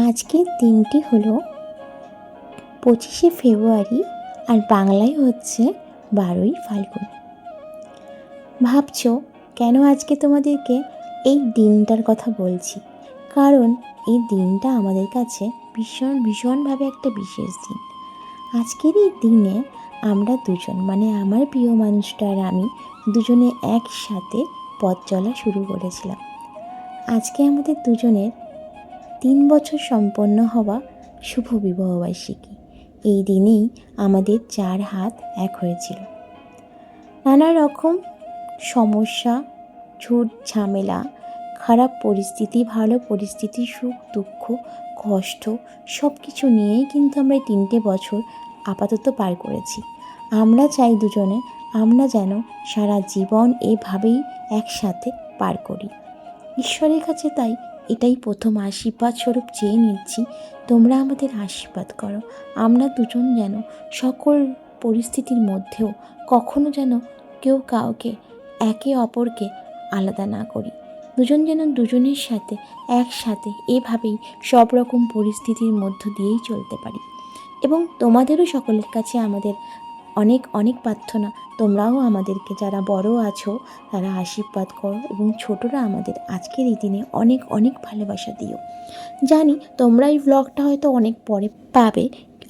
আজকের দিনটি হলো 25শে ফেব্রুয়ারি আর বাংলায় হচ্ছে 12ই ফাল্গুন। ভাবছো কেন আজকে তোমাদেরকে এই দিনটার কথা বলছি? কারণ এই দিনটা আমাদের কাছে ভীষণভাবে একটা বিশেষ দিন। আজকের এই দিনে আমরা দুজন মানে আমার প্রিয় মানুষটা আর আমি দুজনে একসাথে পথ চলা শুরু করেছিলাম। আজকে আমাদের দুজনের 3 বছর সম্পন্ন হওয়া শুভ বিবাহবার্ষিকী। এই দিনেই আমাদের 4 হাত এক হয়েছিল। নানা রকম সমস্যা, ঝুট ঝামেলা, খারাপ পরিস্থিতি, ভালো পরিস্থিতি, সুখ দুঃখ, কষ্ট সব কিছু নিয়েই কিন্তু আমরা এই 3টে বছর আপাতত পার করেছি। আমরা চাই দুজনে আমরা যেন সারা জীবন এভাবেই একসাথে পার করি। ঈশ্বরের কাছে তাই এটাই প্রথম আশীর্বাদ স্বরূপ চেয়ে নিচ্ছি, তোমরা আমাদের আশীর্বাদ করো। আমরা দুজন যেন সকল পরিস্থিতির মধ্যেও কখনো যেন কেউ কাউকে একে অপরকে আলাদা না করি। দুজন যেন দুজনের সাথে একসাথে এভাবেই সব রকম পরিস্থিতির মধ্য দিয়েই চলতে পারি। এবং তোমাদেরও সকলের কাছে আমাদের অনেক অনেক প্রার্থনা, তোমরাও আমাদেরকে যারা বড় আছো তারা আশীর্বাদ করো এবং ছোটরা আমাদের আজকের এই দিনে অনেক অনেক ভালোবাসা দিও। জানি তোমরা এই ব্লগটা হয়তো অনেক পরে পাবে,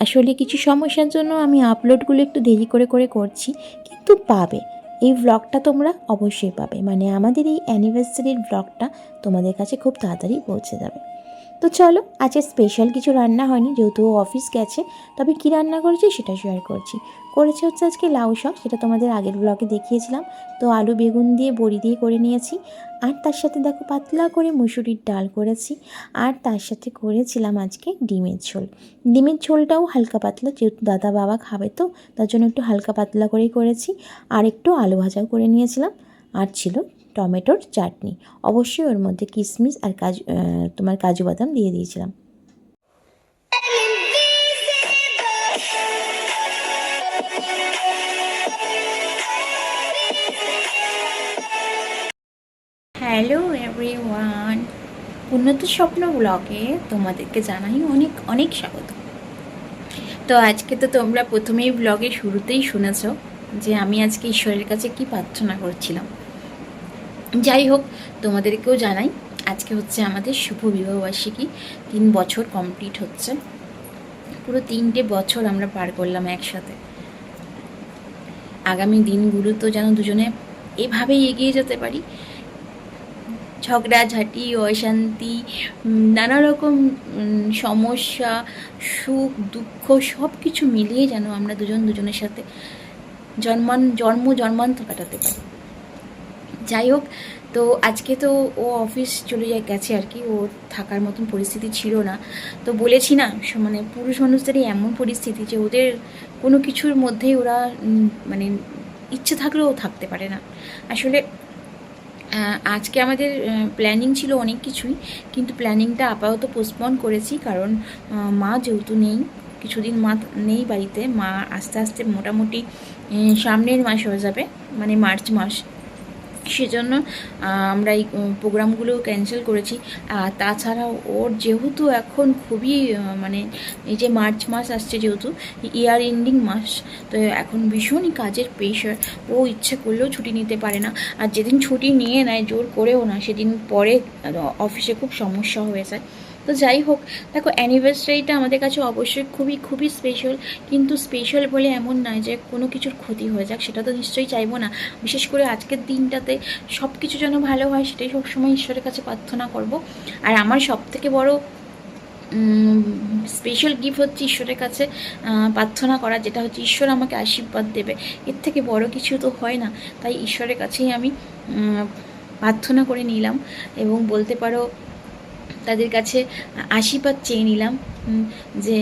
আসলে কিছু সমস্যার জন্য আমি আপলোডগুলো একটু দেরি করে করছি, কিন্তু পাবে। এই ব্লগটা তোমরা অবশ্যই পাবে, মানে আমাদের এই অ্যানিভার্সারির ব্লগটা তোমাদের কাছে খুব তাড়াতাড়ি পৌঁছে যাবে। তো চলো, আজকে স্পেশাল কিছু রান্না হয়নি যেহেতু ও অফিস গেছে, তবে কী রান্না করেছি সেটা শেয়ার করেছি হচ্ছে আজকে লাউ শাক, সেটা তোমাদের আগের ব্লগে দেখিয়েছিলাম। তো আলু বেগুন দিয়ে বড়ি দিয়ে করে নিয়েছি, আর তার সাথে দেখো পাতলা করে মুসুরির ডাল করেছি, আর তার সাথে করেছিলাম আজকে ডিমের ঝোল। ডিমের ঝোলটাও হালকা পাতলা, যেহেতু দাদা বাবা খাবে তো তার জন্য একটু হালকা পাতলা করেই করেছি, আর একটু আলু ভাজাও করে নিয়েছিলাম, আর ছিল টমেটোর চাটনি। অবশ্যই ওর মধ্যে কিশমিশ আর কাজু বাদাম দিয়ে দিয়েছিলাম। হ্যালো এভরিওয়ান, উন্নত স্বপ্ন ব্লগে তোমাদেরকে জানাই অনেক অনেক স্বাগত। তো আজকে তো তোমরা প্রথমেই ব্লগের শুরুতেই শুনেছ যে আমি আজকে ঈশ্বরের কাছে কি প্রার্থনা করছিলাম। যাই হোক, তোমাদেরকেও জানাই আজকে হচ্ছে আমাদের শুভ বিবাহবার্ষিকী, 3 বছর কমপ্লিট হচ্ছে। পুরো 3টে বছর আমরা পার করলাম একসাথে। আগামী দিনগুলো তো যেন দুজনে এভাবেই এগিয়ে যেতে পারি। ঝগড়াঝাটি, অশান্তি, নানা রকম সমস্যা, সুখ দুঃখ সব কিছু মিলিয়ে যেন আমরা দুজনের সাথে জন্মান্তর কাটাতে পারি। যাই হোক, তো আজকে তো ও অফিস চলে গেছে আর কি, ও থাকার মতন পরিস্থিতি ছিল না। তো বলেছি না, মানে পুরুষ মানুষদেরই এমন পরিস্থিতি যে ওদের কোনো কিছুর মধ্যেই ওরা মানে ইচ্ছে থাকলেও থাকতে পারে না। আসলে আজকে আমাদের প্ল্যানিং ছিল অনেক কিছুই, কিন্তু প্ল্যানিংটা আপাতত পোস্টপন করেছি, কারণ মা যেহেতু নেই, কিছুদিন মা নেই বাড়িতে। মা আস্তে আস্তে মোটামুটি সামনের মাস হয়ে যাবে, মানে মার্চ মাস, সেজন্য আমরা এই প্রোগ্রামগুলো ক্যান্সেল করেছি। আর তাছাড়াও ওর যেহেতু এখন খুবই মানে এই যে মার্চ মাস আসছে যেহেতু ইয়ার এন্ডিং মাস, তো এখন ভীষণই কাজের প্রেশার। ও ইচ্ছে করলেও ছুটি নিতে পারে না, আর যেদিন ছুটি নিয়ে নেয় জোর করেও না, সেদিন পরে অফিসে খুব সমস্যা হয়ে যায়। তো যাই হোক, দেখো অ্যানিভার্সারিটা আমাদের কাছে অবশ্যই খুবই স্পেশাল, কিন্তু স্পেশাল বলে এমন নয় যে কোনো কিছুর ক্ষতি হয়ে যাক, সেটা তো নিশ্চয়ই চাইবো না। বিশেষ করে আজকের দিনটাতে সব কিছু যেন ভালো হয়, সেটাই সবসময় ঈশ্বরের কাছে প্রার্থনা করব। আর আমার সবথেকে বড় স্পেশাল গিফট হচ্ছে ঈশ্বরের কাছে প্রার্থনা করা, যেটা হচ্ছে ঈশ্বর আমাকে আশীর্বাদ দেবে। এর থেকে বড় কিছু তো হয় না। তাই ঈশ্বরের কাছেই আমি প্রার্থনা করে নিলাম, এবং বলতে পারো তাদের কাছে আশীর্বাদ চেয়ে নিলাম যে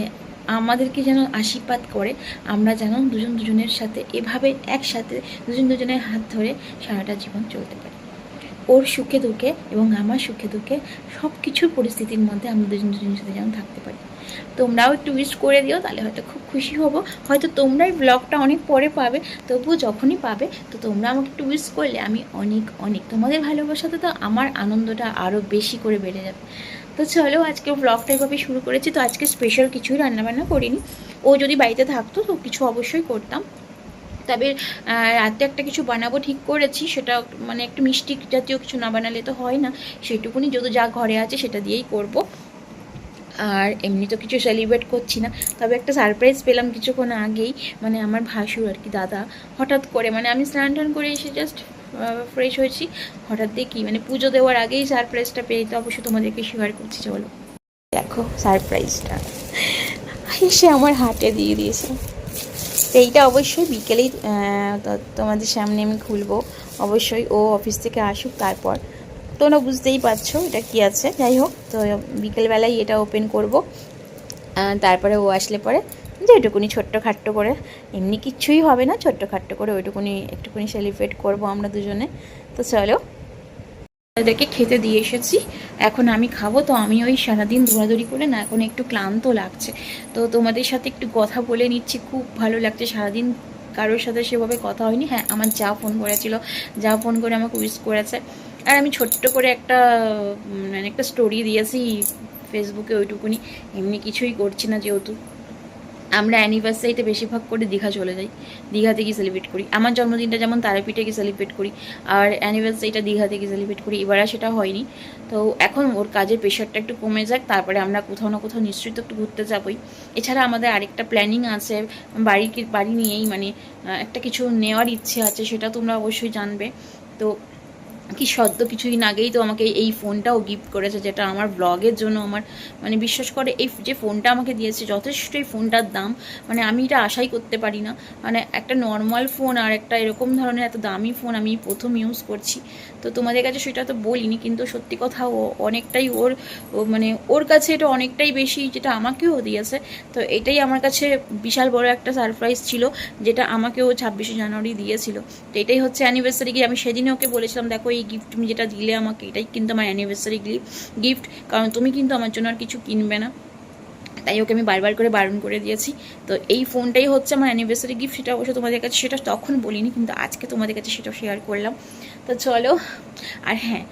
আমাদেরকে যেন আশীর্বাদ করে, আমরা যেন দুজনের সাথে এভাবে একসাথে দুজনের হাত ধরে সারাটা জীবন চলতে পারি। ওর সুখে দুঃখে এবং আমার সুখে দুঃখে সব কিছুর পরিস্থিতির মধ্যে আমরা দুজনের সাথে যেন থাকতে পারি। তোমরাও একটু উইশ করে দিও, তাহলে হয়তো খুব খুশি হব। হয়তো তোমরাই ব্লগটা অনেক পরে পাবে, তবুও যখনই পাবে তো তোমরা আমাকে একটু উইশ করলে আমি অনেক তোমাদের ভালোবাসাতে তো আমার আনন্দটা আরও বেশি করে বেড়ে যাবে। তো চলো আজকে ব্লগটা এভাবে শুরু করেছি। তো আজকে স্পেশাল কিছুই রান্নাবান্না করিনি। ও যদি বাড়িতে থাকতো তো কিছু অবশ্যই করতাম, তবে রাতে একটা কিছু বানাবো ঠিক করেছি। সেটা মানে একটু মিষ্টি জাতীয় কিছু না বানালে তো হয় না, সেটুকুনি যদি যা ঘরে আছে সেটা দিয়েই করব। আর এমনি তো কিছু সেলিব্রেট করছি না, তবে একটা সারপ্রাইজ পেলাম কিছুক্ষণ আগেই। মানে আমার ভাসুর আর কি দাদা হঠাৎ করে, মানে আমি স্নান টান করে এসে জাস্ট ফ্রেশ হয়েছি, হঠাৎ দেখি মানে পুজো দেওয়ার আগেই সারপ্রাইজটা পেয়ে, তো অবশ্যই তোমাদেরকে শেয়ার করছি। চলো দেখো সারপ্রাইজটা এসে আমার হাতে দিয়ে দিয়েছে। তো এইটা অবশ্যই বিকেলেই তোমাদের সামনে আমি খুলবো। অবশ্যই ও অফিস থেকে আসুক, তারপর তোমরা বুঝতেই পারছো এটা কি আছে। যাই হোক, তো বিকেলবেলায় এটা ওপেন করব। তারপরে ও আসলে পরে যেটুকুনি ছোট্ট খাট্টো করে, এমনি কিচ্ছুই হবে না, ছোট্ট খাট্টো করে ওইটুকুনি একটুকুনি সেলিব্রেট করব আমরা দুজনে। তো চলো, তাদেরকে খেতে দিয়ে এসেছি, এখন আমি খাবো। তো আমি ওই সারাদিন দৌড়াদৌড়ি করে না এখন একটু ক্লান্ত লাগছে, তো তোমাদের সাথে একটু কথা বলে নিচ্ছি। খুব ভালো লাগছে, সারাদিন কারোর সাথে সেভাবে কথা হয়নি। হ্যাঁ, আমার যা ফোন করেছিল, যা ফোন করে আমাকে উইশ করেছে। আর আমি ছোট্ট করে একটা মানে একটা স্টোরি দিয়েছি ফেসবুকে, ওইটুকুনি। এমনি কিছুই করছি না, যেহেতু আমরা অ্যানিভার্সারিতে বেশিরভাগ করে দীঘা চলে যাই, দীঘাতে গিয়ে সেলিব্রেট করি। আমার জন্মদিনটা যেমন তারাপীঠে গিয়ে সেলিব্রেট করি, আর অ্যানিভার্সারিটা দীঘাতে গিয়ে সেলিব্রেট করি। এবার আর সেটা হয়নি। তো এখন ওর কাজের প্রেশারটা একটু কমে যাক, তারপরে আমরা কোথাও না কোথাও নিশ্চয়ই তো একটু ঘুরতে যাবোই। এছাড়া আমাদের আরেকটা প্ল্যানিং আছে, বাড়ি নিয়েই মানে একটা কিছু নেওয়ার ইচ্ছে আছে, সেটা তোমরা অবশ্যই জানবে। তো কি সদ্য কিছুদিন আগেই তো আমাকে এই ফোনটাও গিফট করেছে, যেটা আমার ব্লগের জন্য আমার মানে বিশ্বাস করে এই যে ফোনটা আমাকে দিয়েছে, যথেষ্ট এই ফোনটার দাম, মানে আমি এটা আশাই করতে পারি না। মানে একটা নর্মাল ফোন আর একটা এরকম ধরনের এত দামি ফোন আমি প্রথম ইউজ করছি। তো তোমাদের কাছে সেটা তো বলিনি, কিন্তু সত্যি কথা ও অনেকটাই মানে ওর কাছে এটা অনেকটাই বেশি যেটা আমাকেও দিয়েছে। তো এটাই আমার কাছে বিশাল বড় একটা সারপ্রাইজ ছিল, যেটা আমাকেও 26শে জানুয়ারি দিয়েছিল। তো এটাই হচ্ছে অ্যানিভার্সারি গিয়ে আমি সেদিনই ওকে বলেছিলাম, দেখো এই গিফট তুমি যেটা দিলে আমাকে, এটাই কিন্তু আমার অ্যানিভার্সারি গিফট, কারণ তুমি কিন্তু আমার জন্য আর কিছু কিনবে না। তাই ওকে আমি বারবার করে বারণ করে দিয়েছি। তো এই ফোনটাই হচ্ছে আমার অ্যানিভার্সারি গিফট। সেটা অবশ্য তোমাদের কাছে সেটা তখন বলিনি, কিন্তু আজকে তোমাদের কাছে সেটা শেয়ার করলাম। তো চলো, আর হ্যাঁ,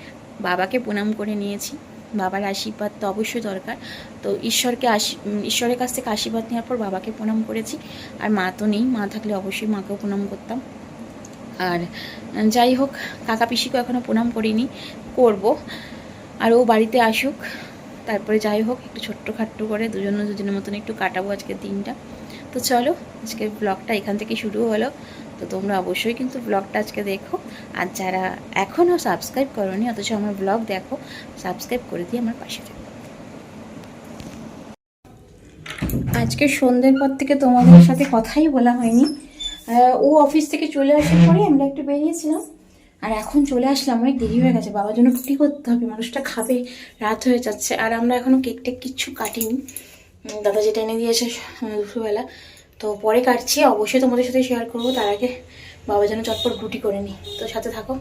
বাবাকে প্রণাম করে নিয়েছি। বাবার আশীর্বাদ তো অবশ্যই দরকার। তো ঈশ্বরের কাছ থেকে আশীর্বাদ নেওয়ার পর বাবাকে প্রণাম করেছি। আর মা তো নেই, মা থাকলে অবশ্যই মাকেও প্রণাম করতাম। আর যাই হোক, কাকা পিসিকেও এখনও প্রণাম করিনি, করব। আর ও বাড়িতে আসুক, তারপরে যাই হোক একটু ছোট্টখাট্টো করে দুজনের মতন একটু কাটাবো আজকের দিনটা। তো চলো, আজকের ব্লগটা এখান থেকে শুরু হলো। তো তোমরা অবশ্যই কিন্তু ব্লগটা আজকে দেখো। আর যারা এখনও সাবস্ক্রাইব করোনি অথচ আমার ব্লগ দেখো, সাবস্ক্রাইব করে দিয়ে আমার পাশে থাকো। আজকে সন্ধ্যের পর থেকে তোমাদের সাথে কথাই বলা হয়নি। ও অফিস থেকে চলে আসার পরে আমরা একটু বেরিয়েছিলাম, আর এখন চলে আসলাম। অনেক দেরি হয়ে গেছে, বাবার জন্য রুটি করতে হবে, মানুষটা খাবে, রাত হয়ে যাচ্ছে। আর আমরা এখনও কেক টেক কিচ্ছু কাটিনি, দাদা যেটা এনে দিয়েছে দুপুরবেলা। তো পরে কাটছি, অবশ্যই তোমাদের সাথে শেয়ার করবো। তার আগে বাবা যেন চটপট রুটি করে নিই, তো সাথে থাকো।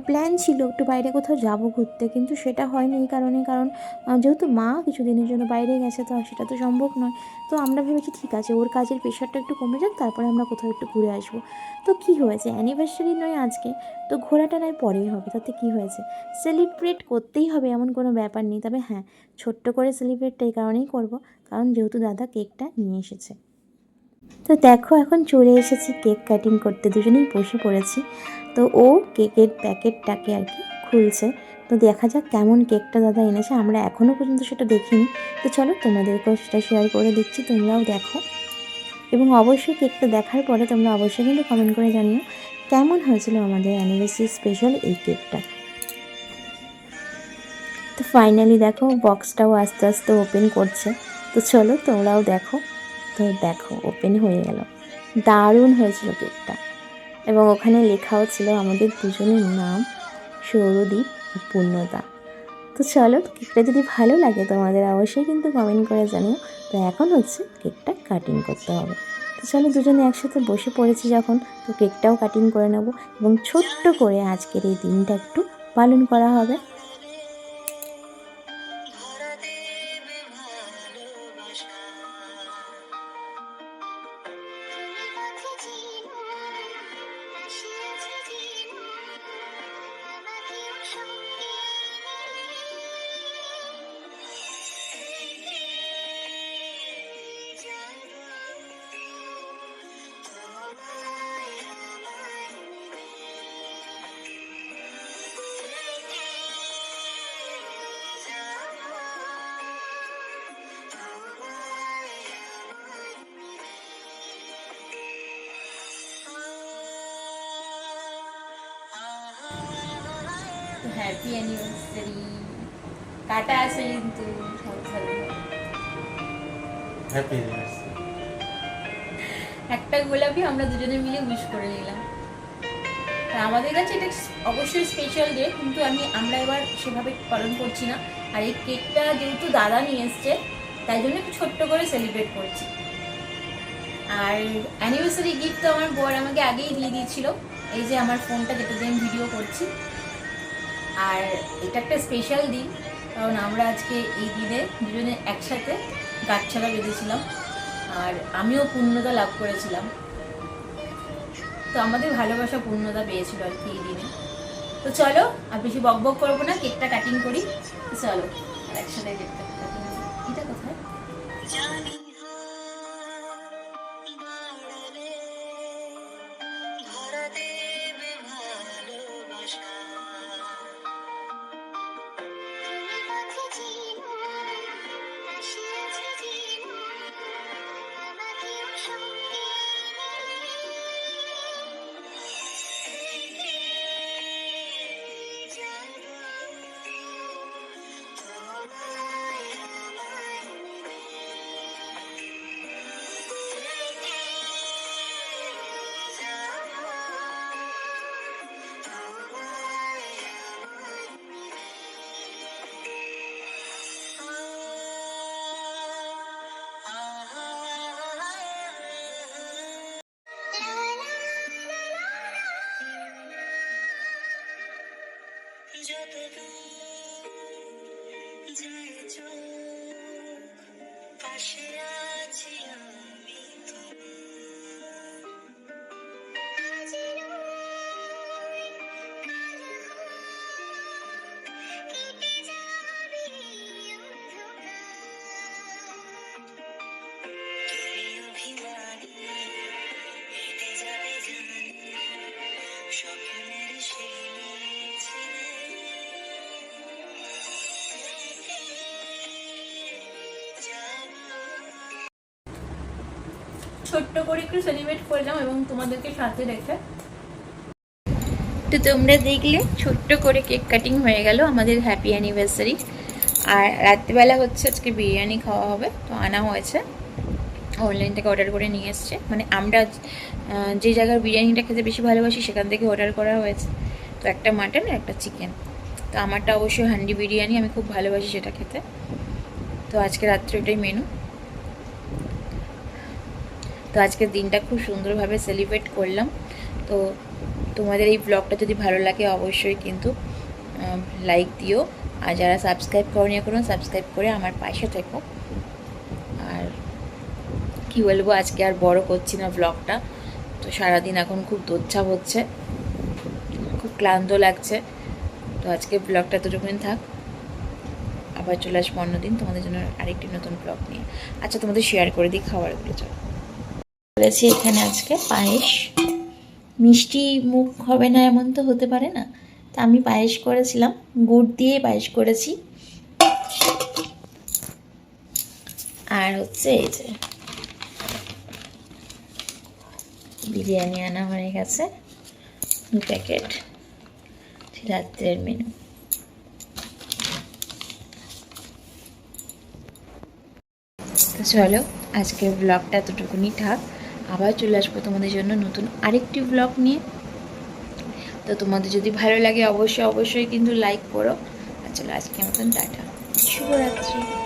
প্ল্যান ছিল একটু বাইরে কোথাও যাবো ঘুরতে, কিন্তু সেটা হয়নি এই কারণে, কারণ যেহেতু মা কিছুদিনের জন্য বাইরে গেছে, তো সেটা তো সম্ভব নয়। তো আমরা ভেবেছি ঠিক আছে, ওর কাজের প্রেশারটা একটু কমে যাক, তারপরে আমরা কোথাও একটু ঘুরে আসবো। তো কী হয়েছে, অ্যানিভার্সারি নয় আজকে, তো ঘোরাটা নয় পরেই হবে, তাতে কী হয়েছে, সেলিব্রেট করতেই হবে এমন কোনো ব্যাপার নেই। তবে হ্যাঁ, ছোট্ট করে সেলিব্রেটটা এই কারণেই করবো, কারণ যেহেতু দাদা কেকটা নিয়ে এসেছে। তো দেখো এখন চলে এসেছি কেক কাটিং করতে, দুজনেই বসে পড়েছি। তো ও কেকের প্যাকেটটাকে আর কি খুলছে। তো দেখা যাক কেমন কেকটা দাদা এনেছে, আমরা এখনও পর্যন্ত সেটা দেখিনি। তো চলো তোমাদেরকেও সেটা শেয়ার করে দিচ্ছি, তোমরাও দেখো। এবং অবশ্যই কেকটা দেখার পরে তোমরা অবশ্যই কিন্তু কমেন্ট করে জানিও কেমন হয়েছিল আমাদের অ্যানিভার্সারি স্পেশাল এই কেকটা। তো ফাইনালি দেখো বক্সটাও আস্তে আস্তে ওপেন করছে। তো চলো তোমরাও দেখো। তো দেখো ওপেন হয়ে গেল, দারুণ হয়েছিল কেকটা। এবং ওখানে লেখাও ছিল আমাদের দুজনের নাম, সৌরদীপ আর পূর্ণতা। তো চলো, কেকটা যদি ভালো লাগে তোমাদের অবশ্যই কিন্তু কমেন্ট করে জানিও। তো এখন হচ্ছে কেকটা কাটিং করতে হবে। তো চলো, দুজনে একসাথে বসে পড়েছি যখন, তো কেকটাও কাটিং করে নেব এবং ছোট্ট করে আজকের এই দিনটা একটু পালন করা হবে। Happy anniversary. কাটা আছে কিন্তু হ্যাপি অ্যানিভার্সারি। একটা গোলাপি আমরা দুজনে মিলে উইশ করে নিলাম। আমাদের কাছে এটা অবশ্যই স্পেশাল ডে, কিন্তু আমরা এবার সেভাবে পালন করছি না। আর এই কেকটা যেহেতু দাদা নিয়ে এসছে, তাই জন্য একটু ছোট্ট করে সেলিব্রেট করছি। আর অ্যানিভার্সারি গিফট তো আমার বর আমাকে আগেই দিয়ে দিয়েছিল, এই যে আমার ফোনটা, যেটা দিয়ে আমি ভিডিও করছি। আর এটা একটা স্পেশাল দিন, কারণ আমরা আজকে এই দিনে দুজনে একসাথে গাছছাড়া বেঁধেছিলাম, আর আমিও পূর্ণতা লাভ করেছিলাম। তো আমাদের ভালোবাসা পূর্ণতা পেয়েছিল আর কি এই দিনে। তো চলো, আর বেশি বক বক করবো না, কেকটা কাটিং করি। চলো আর একসাথে কেকটা কাটিং করি। এটা কোথায়? ছোট্ট করে একটু সেলিব্রেট করলাম এবং তোমাদেরকে সাথে রেখে। তো তোমরা দেখলে ছোট্ট করে কেক কাটিং হয়ে গেল আমাদের হ্যাপি অ্যানিভার্সারি। আর রাত্রিবেলা হচ্ছে আজকে বিরিয়ানি খাওয়া হবে, তো আনা হয়েছে, অনলাইন থেকে অর্ডার করে নিয়ে এসছে। মানে আমরা যে জায়গার বিরিয়ানিটা খেতে বেশি ভালোবাসি সেখান থেকে অর্ডার করা হয়েছে। তো একটা মাটন আর একটা চিকেন। তো আমারটা অবশ্যই হান্ডি বিরিয়ানি, আমি খুব ভালোবাসি সেটা খেতে। তো আজকে রাত্রে ওটাই মেনু। তো আজকের দিনটা খুব সুন্দরভাবে সেলিব্রেট করলাম। তো তোমাদের এই ব্লগটা যদি ভালো লাগে অবশ্যই কিন্তু লাইক দিও, আর যারা সাবস্ক্রাইব করনি এখনো সাবস্ক্রাইব করে আমার পাশে থেকো। আর কি বলবো, আজকে আর বড় করছি না ব্লগটা। তো সারাদিন এখন খুব দোচ্ছাপ হচ্ছে, খুব ক্লান্ত লাগছে। তো আজকে ব্লগটা এতটুকুনি থাক, আবার চলে আসবো অন্যদিন তোমাদের জন্য আরেকটি নতুন ব্লগ নিয়ে। আচ্ছা, তোমাদের শেয়ার করে দিই খাবারগুলো। চলো, বলেছি এখানে আজকে পায়েস। মিষ্টি মুখ হবে না এমন তো হতে পারে না, তা আমি পায়েস করেছিলাম, গুড় দিয়ে পায়েস করেছি। আর হচ্ছে এই যে বিরিয়ানি আনা হয়ে গেছে 2 প্যাকেট, রাত্রের মেনু। তো চলো আজকের ব্লগটা এতটুকুনি থাক, আবার চলে আসবো তোমাদের জন্য নতুন আরেকটি ব্লগ নিয়ে। তো তোমাদের যদি ভালো লাগে অবশ্যই অবশ্যই কিন্তু লাইক করো। আর চলো আজকের মতন টাটা, শুভরাত্রি।